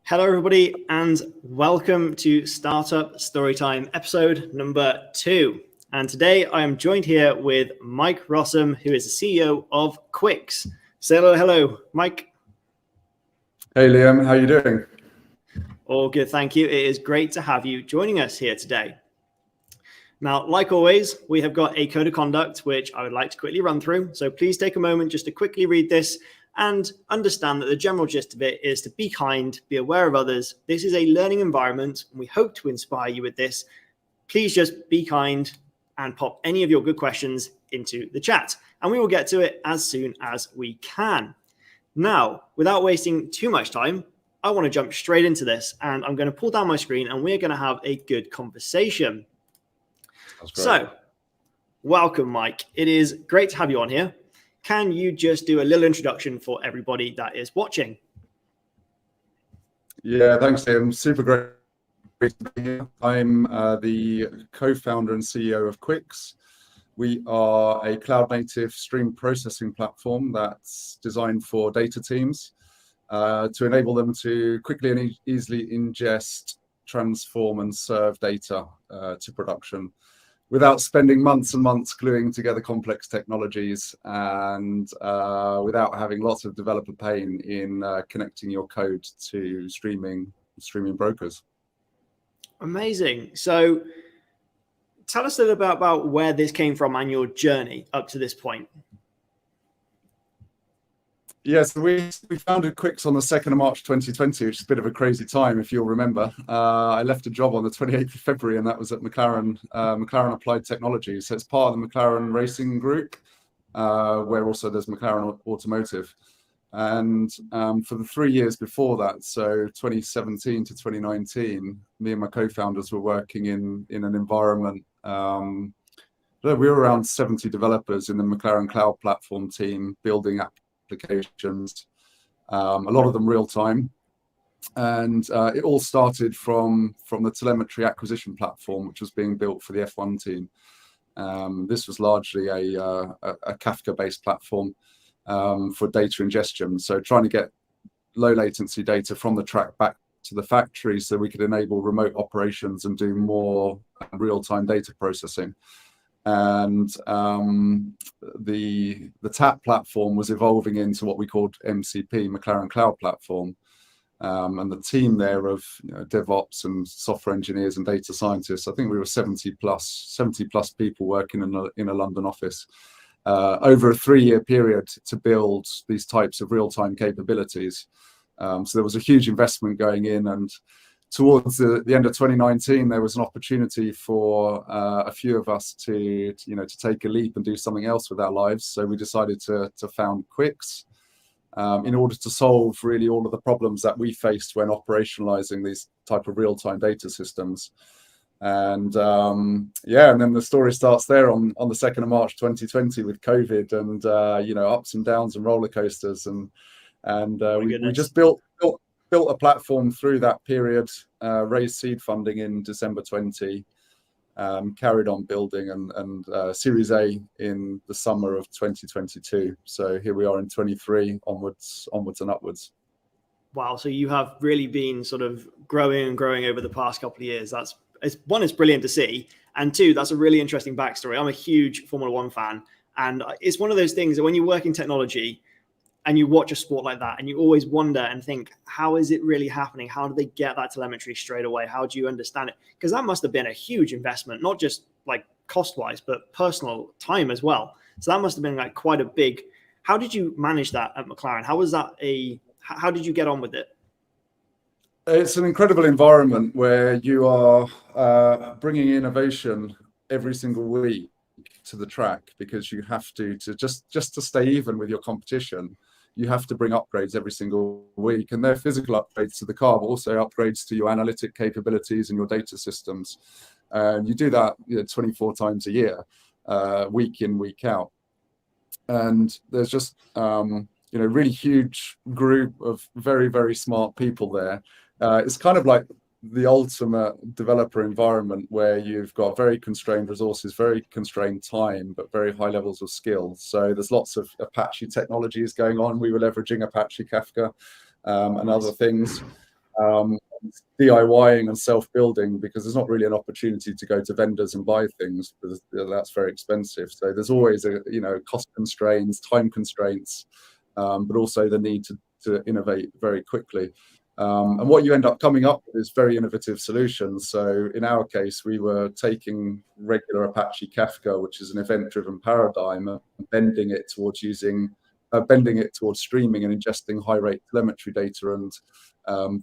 Hello, everybody, and welcome to Startup Storytime episode number 2. And today I am joined here with Mike Rosam, who is the CEO of Quix. Say hello, Mike. Hey, Liam, how are you doing? All good, thank you. It is great to have you joining us here today. Now, like always, we have got a code of conduct, which I would like to quickly run through. So please take a moment just to quickly read this and understand that the general gist of it is to be kind, be aware of others. This is a learning environment, and we hope to inspire you with this. Please just be kind and pop any of your good questions into the chat, and we will get to it as soon as we can. Now, without wasting too much time, I want to jump straight into this, and I'm going to pull down my screen, and we're going to have a good conversation. So, welcome, Mike. It is great to have you on here. Can you just do a little introduction for everybody that is watching? Yeah, thanks, Liam. Super great to be here. I'm the co-founder and CEO of Quix. We are a cloud-native stream processing platform that's designed for data teams to enable them to quickly and easily ingest, transform, and serve data to production, without spending months and months gluing together complex technologies and without having lots of developer pain in connecting your code to streaming brokers. Amazing. So tell us a little bit about where this came from and your journey up to this point. Yes, we founded Quix on the 2nd of March 2020, which is a bit of a crazy time, if you'll remember. I left a job on the 28th of February, and that was at McLaren Applied Technologies. So it's part of the McLaren Racing Group, where also there's McLaren Automotive. And for the 3 years before that, so 2017 to 2019, me and my co-founders were working in an environment. We were around 70 developers in the McLaren Cloud Platform team building applications, a lot of them real time, and it all started from the telemetry acquisition platform, which was being built for the F1 team. This was largely a Kafka based platform for data ingestion, so trying to get low latency data from the track back to the factory so we could enable remote operations and do more real-time data processing. And the TAP platform was evolving into what we called MCP, McLaren Cloud Platform, and the team there of DevOps and software engineers and data scientists. I think we were 70 plus people working in a London office over a 3-year period to build these types of real-time capabilities. So there was a huge investment going in, and towards the end of 2019, there was an opportunity for a few of us to take a leap and do something else with our lives. So we decided to found Quix in order to solve really all of the problems that we faced when operationalizing these type of real-time data systems. And and then the story starts there on the 2nd of March 2020 with COVID and ups and downs and roller coasters, and we just built a platform through that period, raised seed funding in December 20, carried on building and Series A in the summer of 2022. So here we are in 23, onwards and upwards. Wow, so you have really been sort of growing over the past couple of years. It's brilliant to see, and two, that's a really interesting backstory. I'm a huge Formula One fan, and it's one of those things that when you work in technology and you watch a sport like that, and you always wonder and think, how is it really happening? How do they get that telemetry straight away? How do you understand it? Because that must have been a huge investment, not just like cost-wise, but personal time as well. So that must have been like quite a big. How did you manage that at McLaren? How did you get on with it? It's an incredible environment where you are bringing innovation every single week to the track, because you have to just to stay even with your competition. You have to bring upgrades every single week, and they're physical upgrades to the car, but also upgrades to your analytic capabilities and your data systems. And you do that 24 times a year, week in, week out. And there's just really huge group of very, very smart people there. It's kind of like the ultimate developer environment where you've got very constrained resources, very constrained time, but very high levels of skill. So there's lots of Apache technologies going on. We were leveraging Apache Kafka and other things. DIYing and self-building, because there's not really an opportunity to go to vendors and buy things, because that's very expensive. So there's always cost constraints, time constraints, but also the need to innovate very quickly. And what you end up coming up with is very innovative solutions. So in our case, we were taking regular Apache Kafka, which is an event-driven paradigm, and bending it towards streaming and ingesting high-rate telemetry data and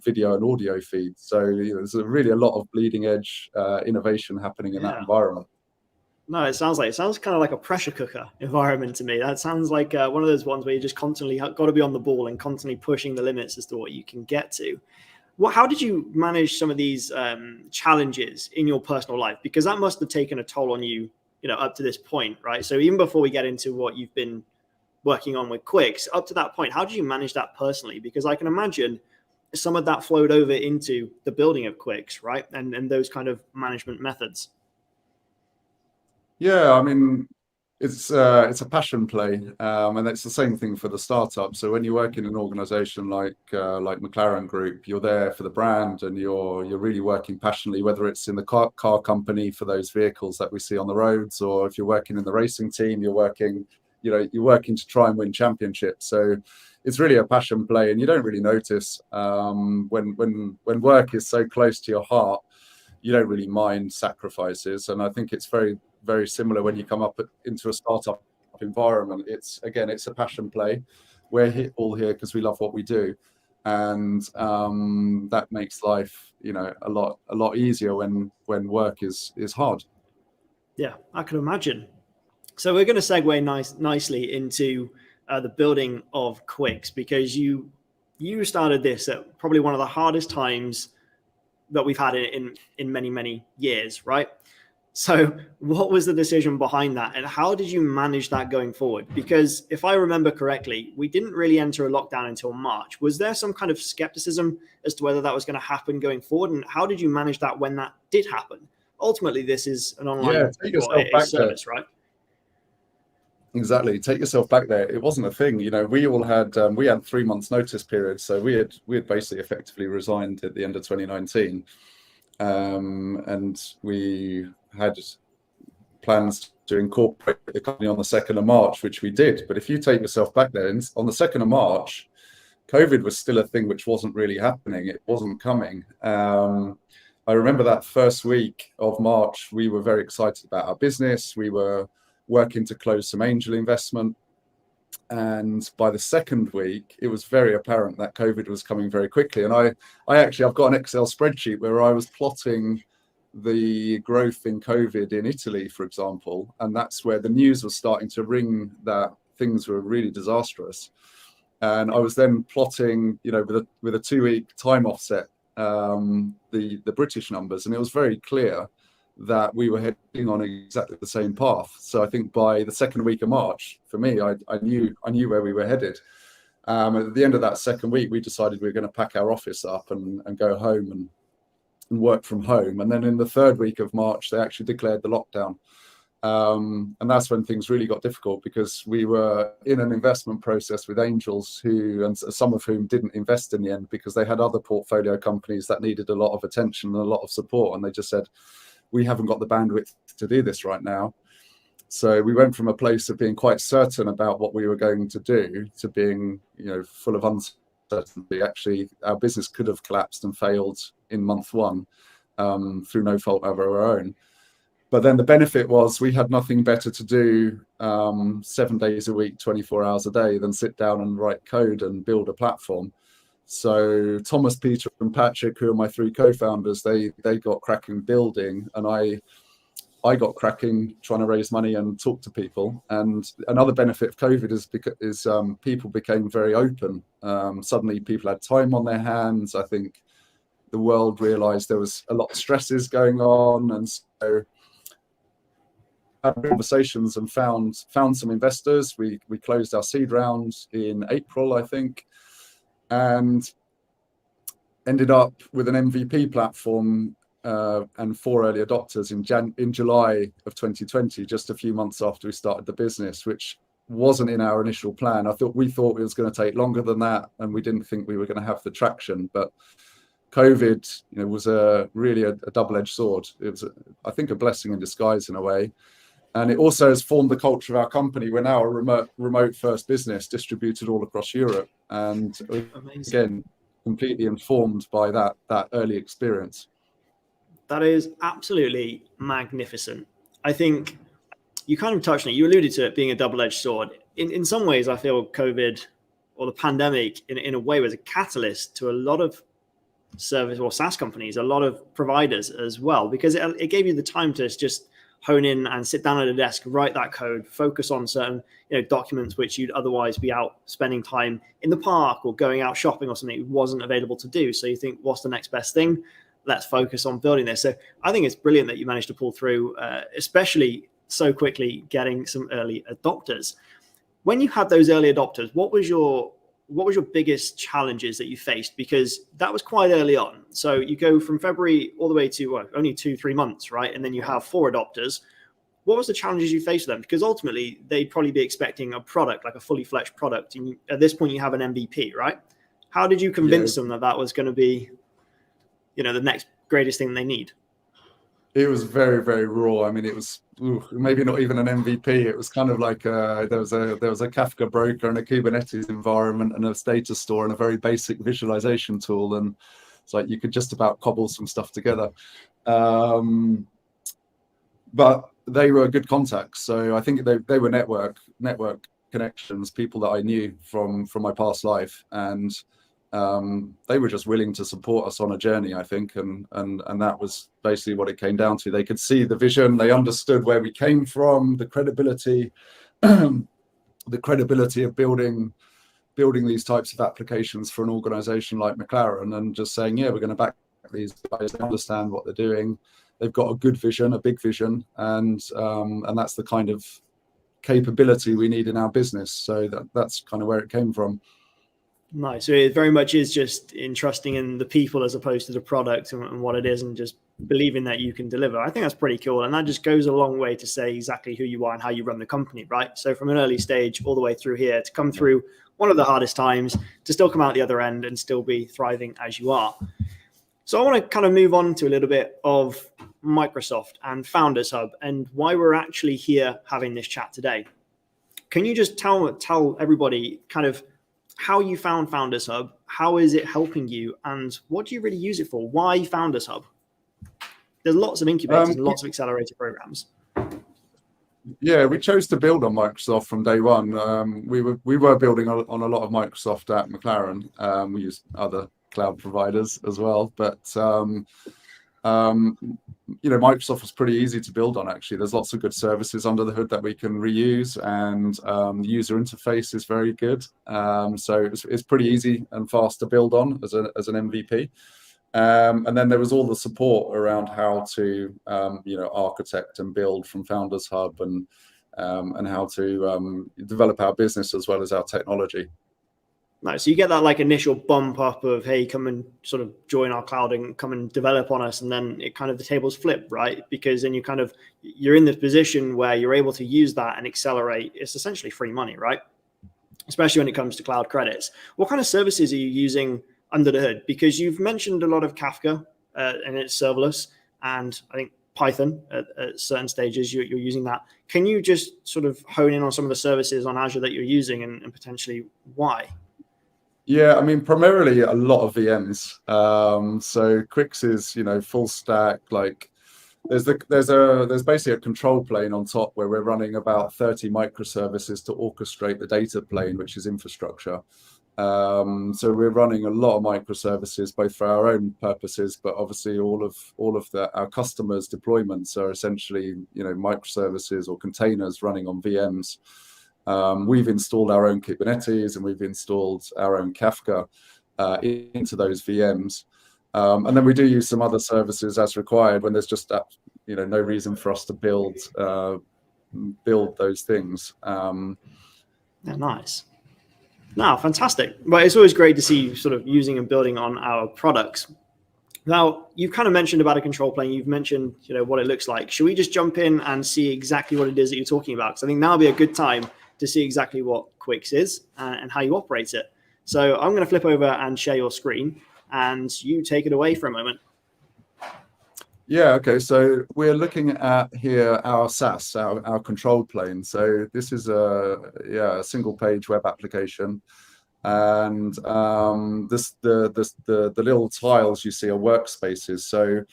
video and audio feeds. So there's really a lot of bleeding-edge innovation happening in that environment. No, it sounds kind of like a pressure cooker environment to me. That sounds like one of those ones where you just constantly got to be on the ball and constantly pushing the limits as to what you can get to. How did you manage some of these challenges in your personal life? Because that must have taken a toll on you, up to this point, right? So even before we get into what you've been working on with Quix, up to that point, how did you manage that personally? Because I can imagine some of that flowed over into the building of Quix, right? And those kind of management methods. Yeah, I mean, it's a passion play, and it's the same thing for the startup. So when you work in an organization like McLaren Group, you're there for the brand, and you're really working passionately, whether it's in the car company for those vehicles that we see on the roads, or if you're working in the racing team, you're working to try and win championships. So it's really a passion play, and you don't really notice when work is so close to your heart, you don't really mind sacrifices. And I think it's very, very similar when you come up into a startup environment. It's a passion play. We're all here because we love what we do, and that makes life a lot easier when work is hard. Yeah, I can imagine. So we're going to segue nicely into the building of Quix, because you started this at probably one of the hardest times that we've had in many, many years, right? So what was the decision behind that, and how did you manage that going forward? Because if I remember correctly, we didn't really enter a lockdown until March. Was there some kind of skepticism as to whether that was going to happen going forward, and how did you manage that when that did happen? Ultimately, this is an online service, right? Exactly. Take yourself back there. It wasn't a thing. We all had 3 months notice period. So we had basically effectively resigned at the end of 2019. And we had plans to incorporate the company on the 2nd of March, which we did. But if you take yourself back there, on the 2nd of March, COVID was still a thing which wasn't really happening. It wasn't coming. I remember that first week of March, we were very excited about our business. We were working to close some angel investment. And by the second week, it was very apparent that COVID was coming very quickly. And I've got an Excel spreadsheet where I was plotting the growth in COVID in Italy, for example. And that's where the news was starting to ring that things were really disastrous. And I was then plotting, with a 2-week time offset, the British numbers. And it was very clear that we were heading on exactly the same path. So I think by the second week of March, for me, I knew where we were headed. At the end of that second week, we decided we were going to pack our office up and go home and work from home. And then in the third week of March, they actually declared the lockdown. And that's when things really got difficult, because we were in an investment process with angels and some of whom didn't invest in the end because they had other portfolio companies that needed a lot of attention and a lot of support. And they just said, we haven't got the bandwidth to do this right now. So we went from a place of being quite certain about what we were going to do to being, full of uncertainty. Actually, our business could have collapsed and failed in month one through no fault of our own. But then the benefit was we had nothing better to do 7 days a week, 24 hours a day than sit down and write code and build a platform. So Thomas, Peter and Patrick, who are my 3 co-founders, they got cracking building, and I got cracking trying to raise money and talk to people. And another benefit of COVID is people became very open. Suddenly people had time on their hands. I think the world realized there was a lot of stresses going on, and so had conversations and found some investors. We closed our seed round in April, I think, and ended up with an MVP platform and 4 early adopters in July of 2020, just a few months after we started the business, which wasn't in our initial plan. We thought it was going to take longer than that, and we didn't think we were going to have the traction. But COVID, was really a double-edged sword. It was, I think, a blessing in disguise in a way. And it also has formed the culture of our company. We're now a remote first business distributed all across Europe. And Amazing. Again, completely informed by that early experience. That is absolutely magnificent. I think you kind of touched on it. You alluded to it being a double-edged sword. In some ways, I feel COVID or the pandemic in a way was a catalyst to a lot of service or SaaS companies, a lot of providers as well, because it gave you the time to just hone in and sit down at a desk, write that code, focus on certain documents which you'd otherwise be out spending time in the park or going out shopping or something it wasn't available to do. So you think, what's the next best thing? Let's focus on building this. So I think it's brilliant that you managed to pull through, especially so quickly getting some early adopters. When you had those early adopters, what was your biggest challenges that you faced? Because that was quite early on. So you go from February all the way to only 2-3 months, right? And then you have 4 adopters. What was the challenges you faced with them? Because ultimately they'd probably be expecting a product, like a fully fledged product. And at this point you have an MVP, right? How did you convince them that was going to be, the next greatest thing they need? It was very, very raw. I mean, it was maybe not even an MVP. It was kind of like there was a Kafka broker and a Kubernetes environment and a data store and a very basic visualization tool, and it's like you could just about cobble some stuff together. But they were good contacts, so I think they were network connections, people that I knew from my past life, and they were just willing to support us on a journey, I think, and that was basically what it came down to. They could see the vision, they understood where we came from, the credibility of building these types of applications for an organization like McLaren, and just saying, yeah, we're going to back these guys. They understand what they're doing. They've got a good vision, a big vision, and that's the kind of capability we need in our business. So that's kind of where it came from. Nice. So it very much is just entrusting in the people as opposed to the product and what it is, and just believing that you can deliver. I think that's pretty cool. And that just goes a long way to say exactly who you are and how you run the company, right? So from an early stage all the way through here, to come through one of the hardest times, to still come out the other end and still be thriving as you are. So I want to kind of move on to a little bit of Microsoft and Founders Hub and why we're actually here having this chat today. Can you just tell everybody kind of how you found Founders Hub, how is it helping you, and what do you really use it for? Why Founders Hub? There's lots of incubators and lots of accelerator programs. Yeah, we chose to build on Microsoft from day one. We were building on a lot of Microsoft at McLaren. We used other cloud providers as well, but Microsoft was pretty easy to build on, actually. There's lots of good services under the hood that we can reuse, and the user interface is very good. So it's pretty easy and fast to build on as an MVP. And then there was all the support around how to architect and build from Founders Hub, and how to develop our business as well as our technology. Nice. So you get that like initial bump up of, hey, come and sort of join our cloud and come and develop on us. And then it kind of, the tables flip, right? Because then you're in this position where you're able to use that and accelerate. It's essentially free money, right? Especially when it comes to cloud credits. What kind of services are you using under the hood? Because you've mentioned a lot of Kafka and it's serverless, and I think Python at certain stages you're using that. Can you just sort of hone in on some of the services on Azure that you're using and potentially why? Yeah, I mean, primarily a lot of VMs. So Quix is, full stack. Like, there's basically a control plane on top where we're running about 30 microservices to orchestrate the data plane, which is infrastructure. So we're running a lot of microservices, both for our own purposes, but obviously all of our customers' deployments are essentially, microservices or containers running on VMs. We've installed our own Kubernetes and we've installed our own Kafka into those VMs. And then we do use some other services as required when there's just no reason for us to build those things. Nice. No, fantastic. But it's always great to see you sort of using and building on our products. Now, you've kind of mentioned about a control plane. You've mentioned, what it looks like. Should we just jump in and see exactly what it is that you're talking about? Because I think now would be a good time to see exactly what Quix is and how you operate it. So I'm going to flip over and share your screen. and you take it away for a moment. Yeah, okay. So we're looking at here our SaaS, our control plane. So this is a single page web application. And the little tiles you see are workspaces. So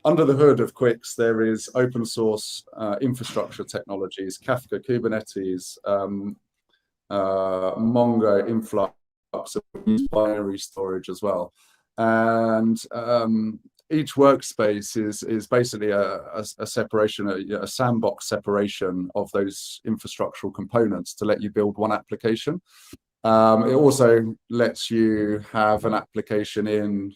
under the hood of Quix, there is open source infrastructure technologies, Kafka, Kubernetes, Mongo, Influx, binary storage as well. And each workspace is basically a separation, a sandbox separation of those infrastructural components to let you build one application. It also lets you have an application in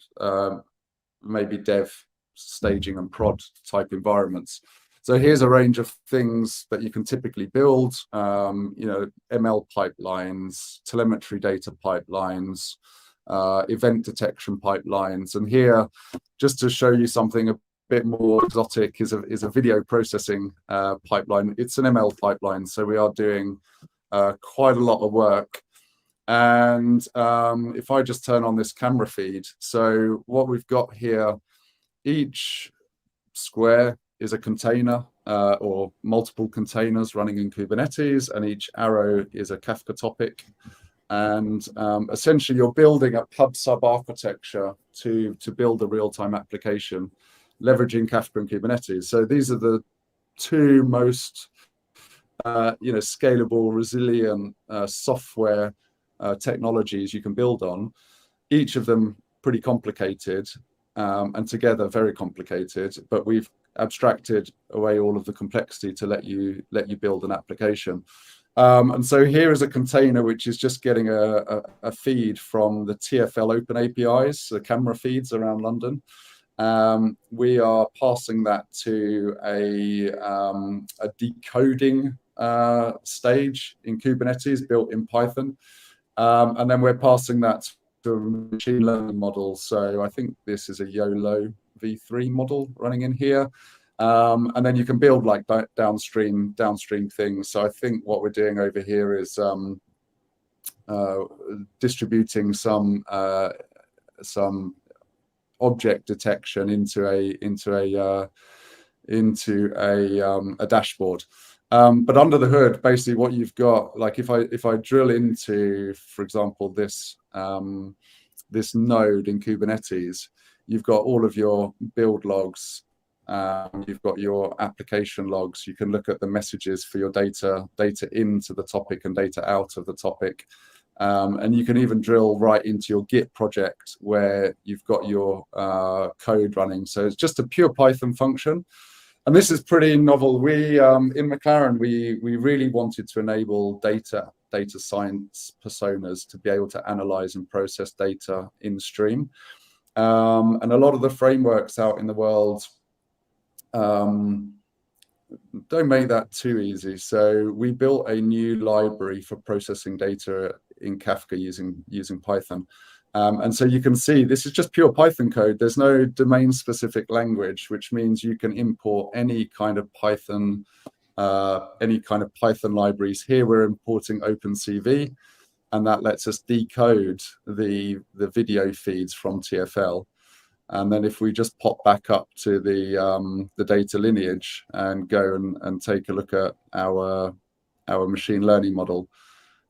maybe dev, staging, and prod type environments. So here's a range of things that you can typically build, ML pipelines, telemetry data pipelines, event detection pipelines. And here, just to show you something a bit more exotic, is a video processing pipeline. It's an ML pipeline, so we are doing quite a lot of work. And if I just turn on this camera feed, so what we've got here, each square is a container or multiple containers running in Kubernetes, and each arrow is a Kafka topic. And essentially, you're building a pub-sub architecture to build a real-time application, leveraging Kafka and Kubernetes. So these are the two most scalable, resilient software technologies you can build on. Each of them pretty complicated, and together very complicated. But we've abstracted away all of the complexity to let you build an application. And so here is a container which is just getting a feed from the TfL open APIs, the camera feeds around London. We are passing that to a decoding stage in Kubernetes built in Python. And then we're passing that to a machine learning model. So I think this is a YOLO v3 model running in here. And then you can build like downstream things. So I think what we're doing over here is distributing some object detection into a dashboard. But under the hood, basically what you've got, like if I drill into, for example, this node in Kubernetes, you've got all of your build logs. You've got your application logs. You can look at the messages for your data into the topic and data out of the topic. And you can even drill right into your Git project where you've got your code running. So it's just a pure Python function. And this is pretty novel. We in McLaren, we really wanted to enable data science personas to be able to analyze and process data in stream. And a lot of the frameworks out in the world don't make that too easy. So we built a new library for processing data in Kafka using Python. And so you can see this is just pure Python code. There's no domain specific language, which means you can import any kind of Python libraries. Here we're importing OpenCV, and that lets us decode the video feeds from TfL. And then if we just pop back up to the data lineage and go and take a look at our machine learning model,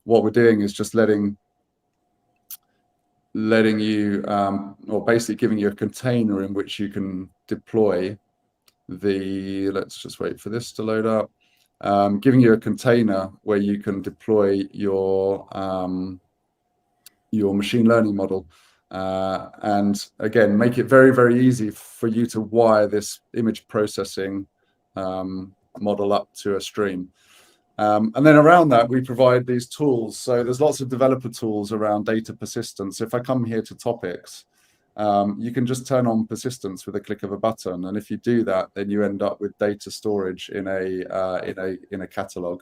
what we're doing is just letting you, or basically giving you a container in which you can deploy let's just wait for this to load up, giving you a container where you can deploy your machine learning model. And again, make it very, very easy for you to wire this image processing model up to a stream. And then around that, we provide these tools. So there's lots of developer tools around data persistence. If I come here to topics, you can just turn on persistence with a click of a button. And if you do that, then you end up with data storage in a catalog.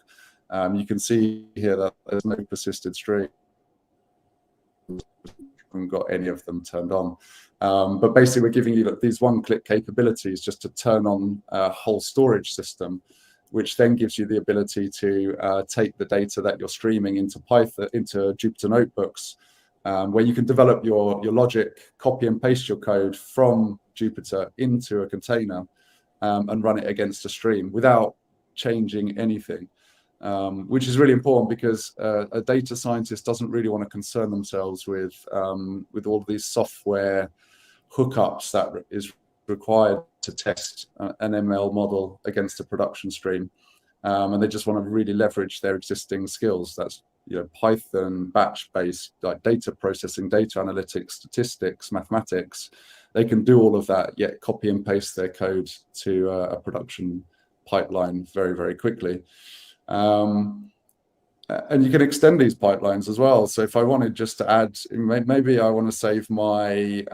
You can see here that there's no persisted stream. Haven't got any of them turned on, but basically we're giving you these one-click capabilities just to turn on a whole storage system, which then gives you the ability to take the data that you're streaming into Python, into Jupyter notebooks, where you can develop your logic, copy and paste your code from Jupyter into a container and run it against a stream without changing anything, which is really important because a data scientist doesn't really want to concern themselves with all these software hookups that is required to test an ML model against a production stream. And they just want to really leverage their existing skills. That's Python, batch-based, like data processing, data analytics, statistics, mathematics. They can do all of that, yet copy and paste their code to a production pipeline very, very quickly. And you can extend these pipelines as well. So if I wanted just to add, maybe I want to save my,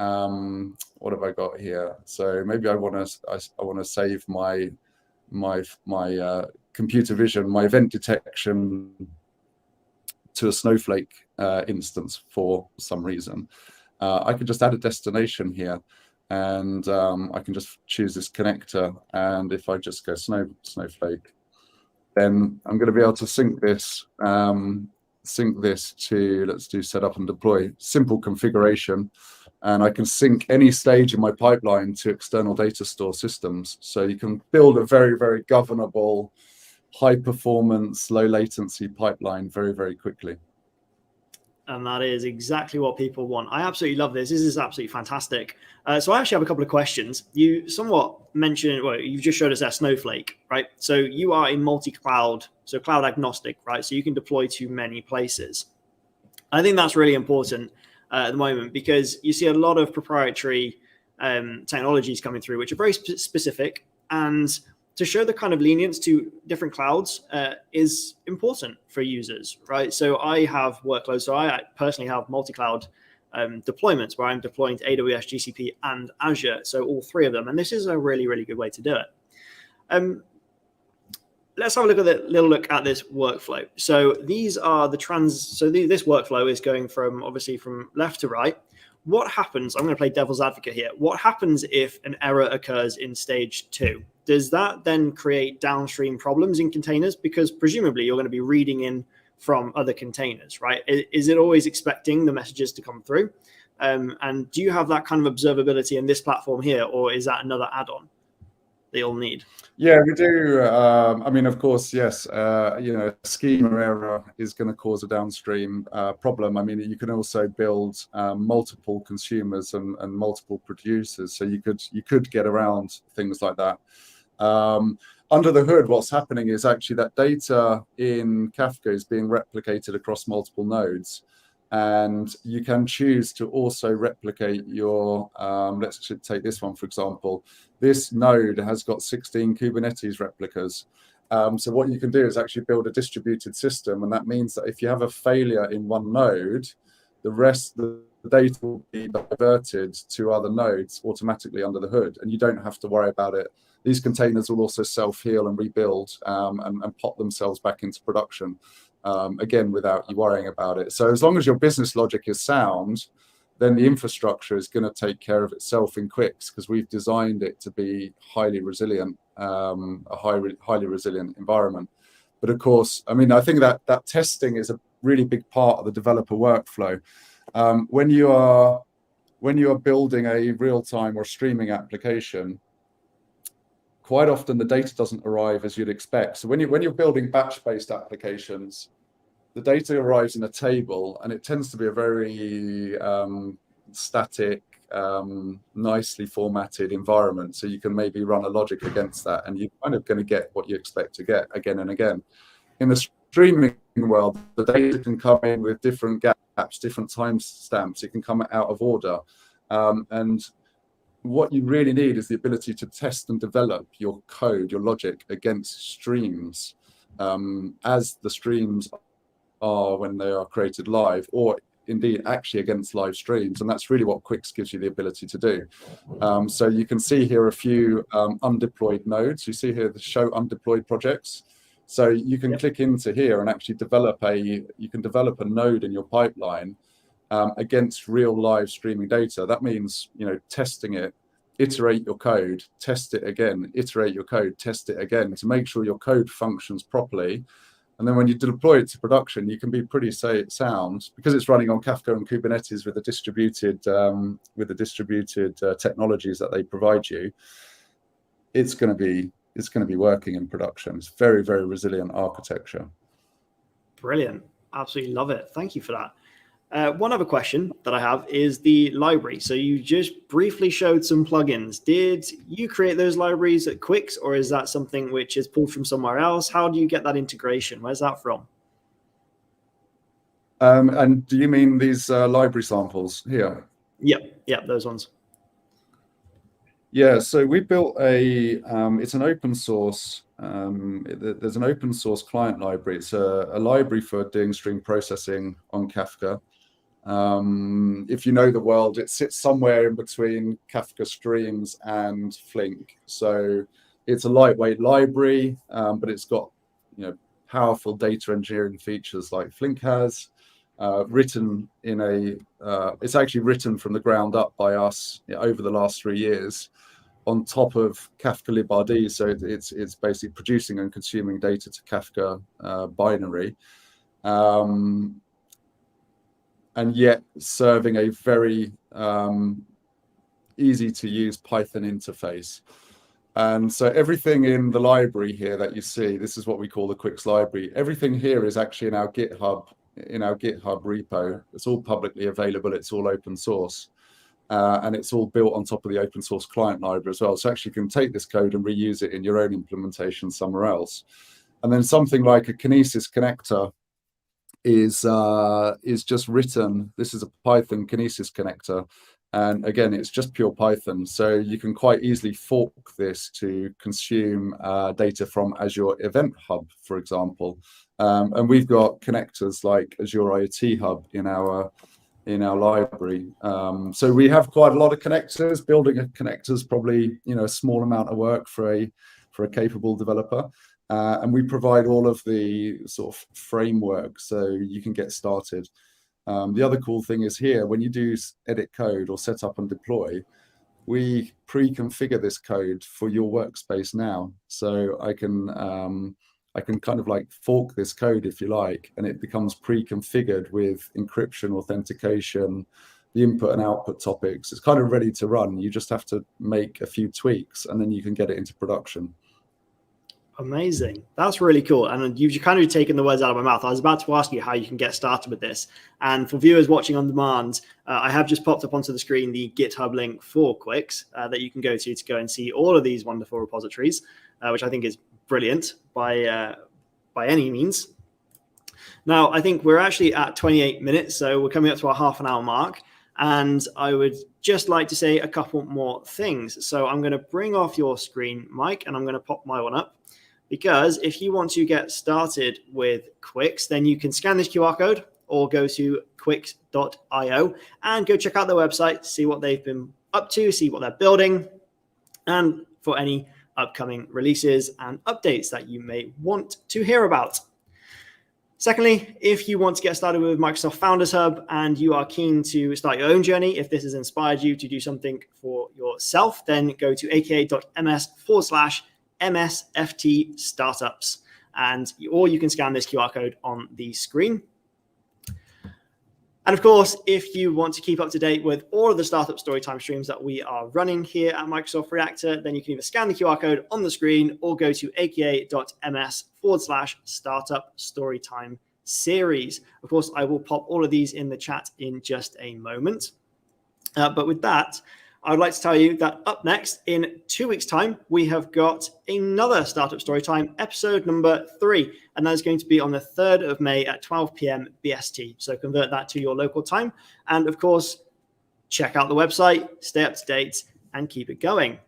what have I got here? So maybe I want to save my computer vision, my event detection to a Snowflake instance for some reason. I could just add a destination here, and I can just choose this connector. And if I just go Snowflake, then I'm going to be able to sync this to, let's do setup and deploy, simple configuration. And I can sync any stage in my pipeline to external data store systems. So you can build a very, very governable, high performance, low latency pipeline very, very quickly. And that is exactly what people want. I absolutely love this. This is absolutely fantastic. So I actually have a couple of questions. You somewhat mentioned, well, you just showed us that Snowflake, right? So you are in multi-cloud, so cloud agnostic, right? So you can deploy to many places. I think that's really important at the moment because you see a lot of proprietary technologies coming through, which are very specific, and to show the kind of lenience to different clouds is important for users, right? So I have workloads. So I personally have multi-cloud deployments where I'm deploying to AWS, GCP, and Azure. So all three of them. And this is a really, really good way to do it. Let's have a little look at this workflow. So these are the this workflow is going from obviously from left to right. What happens? I'm going to play devil's advocate here. What happens if an error occurs in stage 2? Does that then create downstream problems in containers? Because presumably you're going to be reading in from other containers, right? Is it always expecting the messages to come through? And do you have that kind of observability in this platform here, or is that another add-on that you'll need? Yeah, we do. I mean, of course, yes. A schema error is going to cause a downstream problem. I mean, you can also build multiple consumers and multiple producers, so you could get around things like that. Under the hood, what's happening is actually that data in Kafka is being replicated across multiple nodes. And you can choose to also replicate your, let's take this one, for example. This node has got 16 Kubernetes replicas. So what you can do is actually build a distributed system. And that means that if you have a failure in one node, the rest of the data will be diverted to other nodes automatically under the hood. And you don't have to worry about it. These containers will also self-heal and rebuild and pop themselves back into production. Again, without you worrying about it. So as long as your business logic is sound, then the infrastructure is going to take care of itself in Quix because we've designed it to be highly resilient, a highly resilient environment. But of course, I mean, I think that testing is a really big part of the developer workflow. When you are building a real-time or streaming application, quite often the data doesn't arrive as you'd expect. So when you're building batch-based applications, the data arrives in a table, and it tends to be a very static, nicely formatted environment. So you can maybe run a logic against that, and you're kind of going to get what you expect to get again and again. In the streaming world, the data can come in with different gaps, different timestamps. It can come out of order, and what you really need is the ability to test and develop your code, your logic against streams, as the streams are when they are created live, or indeed actually against live streams. And that's really what Quix gives you the ability to do. So you can see here a few undeployed nodes. You see here the show undeployed projects. So you can click into here and actually develop a node in your pipeline against real live streaming data. That means, testing it, iterate your code, test it again, iterate your code, test it again to make sure your code functions properly. And then when you deploy it to production, you can be pretty sound because it's running on Kafka and Kubernetes with the distributed technologies that they provide you. It's going to be working in production. It's very, very resilient architecture. Brilliant. Absolutely love it. Thank you for that. One other question that I have is the library. So you just briefly showed some plugins. Did you create those libraries at Quix, or is that something which is pulled from somewhere else? How do you get that integration? Where's that from? And do you mean these library samples here? Yep, those ones. Yeah, so we built it's an open source, there's an open source client library. It's a library for doing stream processing on Kafka. If you know the world, it sits somewhere in between Kafka streams and Flink. So it's a lightweight library, but it's got powerful data engineering features like Flink has. It's actually written from the ground up by us over the last 3 years on top of Kafka libRD. So it's basically producing and consuming data to Kafka binary. And yet serving a very easy to use Python interface. And so everything in the library here that you see, this is what we call the Quix library. Everything here is actually in our GitHub repo. It's all publicly available. It's all open source. And it's all built on top of the open source client library as well. So actually you can take this code and reuse it in your own implementation somewhere else. And then something like a Kinesis connector is just written. This is a Python Kinesis connector, and again, it's just pure Python. So you can quite easily fork this to consume data from Azure Event Hub, for example. And we've got connectors like Azure IoT Hub in our library. So we have quite a lot of connectors. Building a connector is probably a small amount of work for a capable developer. And we provide all of the sort of framework so you can get started. The other cool thing is here, when you do edit code or set up and deploy, we pre-configure this code for your workspace now. So I can kind of like fork this code if you like, and it becomes pre-configured with encryption, authentication, the input and output topics. It's kind of ready to run. You just have to make a few tweaks and then you can get it into production. Amazing. That's really cool. And you've kind of taken the words out of my mouth. I was about to ask you how you can get started with this. And for viewers watching on demand, I have just popped up onto the screen the GitHub link for Quix that you can go to go and see all of these wonderful repositories, which I think is brilliant by any means. Now, I think we're actually at 28 minutes, so we're coming up to our half-an-hour mark. And I would just like to say a couple more things. So I'm going to bring off your screen, Mike, and I'm going to pop my one up. Because if you want to get started with Quix, then you can scan this QR code or go to quix.io and go check out their website, see what they've been up to, see what they're building, and for any upcoming releases and updates that you may want to hear about. Secondly, if you want to get started with Microsoft Founders Hub and you are keen to start your own journey, if this has inspired you to do something for yourself, then go to aka.ms/MSFT startups, or you can scan this QR code on the screen. And of course, if you want to keep up to date with all of the startup storytime streams that we are running here at Microsoft Reactor, then you can either scan the QR code on the screen or go to aka.ms/startup storytime series. Of course, I will pop all of these in the chat in just a moment. But with that, I would like to tell you that up next, in 2 weeks' time, we have got another Startup Storytime, episode number 3, and that is going to be on the 3rd of May at 12 p.m. BST. So convert that to your local time. And of course, check out the website, stay up to date, and keep it going.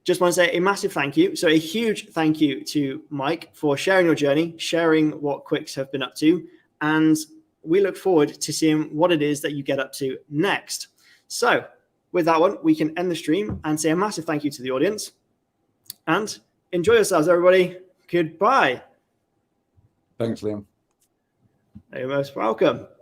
Just want to say a massive thank you. So a huge thank you to Mike for sharing your journey, sharing what Quix have been up to, and we look forward to seeing what it is that you get up to next. So with that one, we can end the stream and say a massive thank you to the audience. And enjoy yourselves, everybody. Goodbye. Thanks, Liam. You're most welcome.